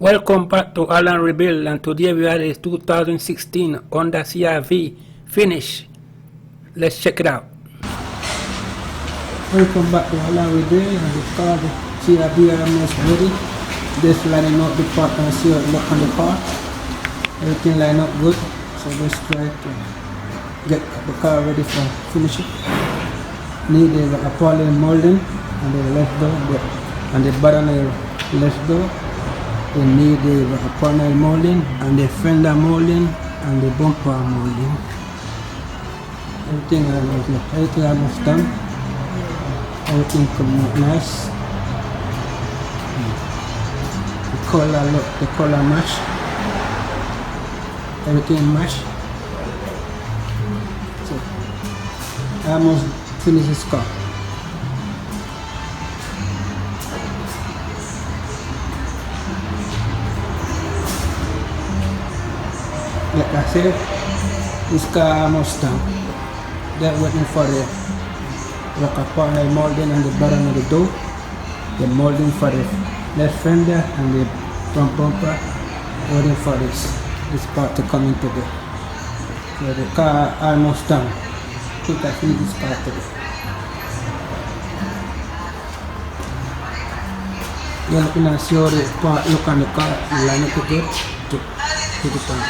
Welcome back to Allan Rebuild, and today we have a 2016 Honda CR-V finish. Let's check it out. Welcome back to Allan Rebuild, and the car, the CR-V almost ready. Just lining up the part and see what look on the car. Everything line up good, so let's try to get the car ready for finishing. Need a poly molding on the left door and the bottom of the left door. We need the panel molding and the fender molding and the bumper molding. Everything almost done. Everything come out nice. The color match. Everything match. So I almost finished this car. Like I said, this car almost done. They're waiting for the rocker panel molding on the bottom of the door, the molding for the left fender and the front bumper, waiting for this part to come in today. So the car almost done. I think I finished this car today. You're looking at see how the part look on the car, line up good to put it on.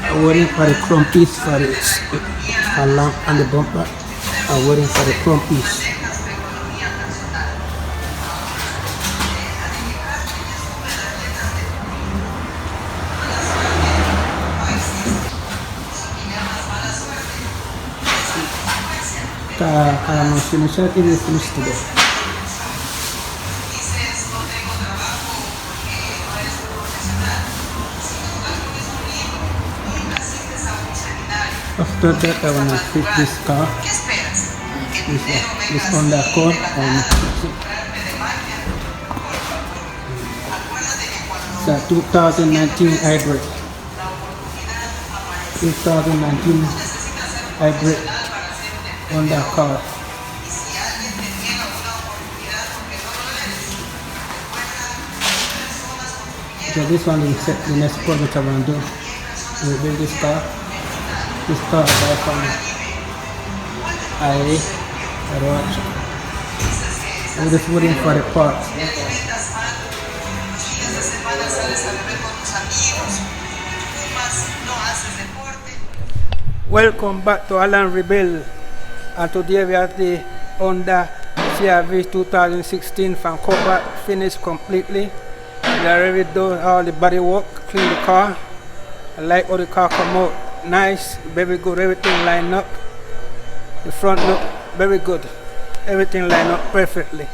I'm waiting for the chrome piece for the lamp and the bumper. I'm waiting for the chrome piece. I'm not finished. It is finished today. After that, I want to fit this car, this Honda Accord, and it's a 2019 hybrid. 2019 hybrid Honda Accord. So this one is the next project I want to do. We'll build this car. This car I buy from iaai Salvage. I'm just waiting for the parts. Welcome back to Allan Rebuild, and today we have the Honda CR-V 2016 from cover finished completely. We already done all the body work, clean the car. I like how the car come out. Nice, very good, everything lined up. The front look very good. Everything lined up perfectly.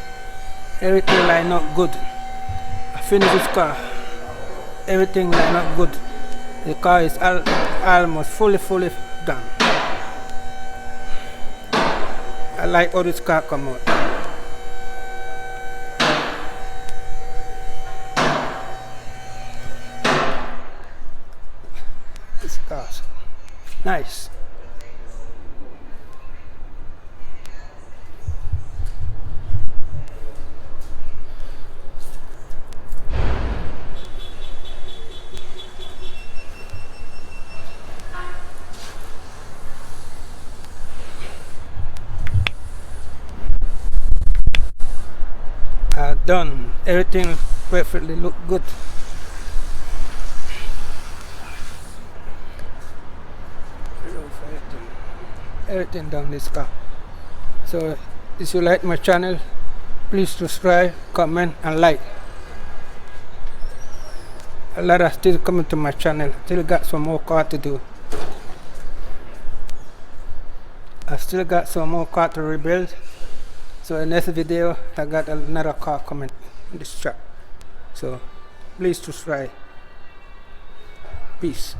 Everything lined up good. I finished this car. Everything lined up good. The car is almost fully done. I like how this car come out. This car's nice. Done. Everything perfectly look good. Everything done this car. So if you like my channel, please subscribe, comment and like. A lot are still coming to my channel. Still got some more car to do. I still got some more car to rebuild. So in the next video I got another car coming in this track. So please subscribe. Peace.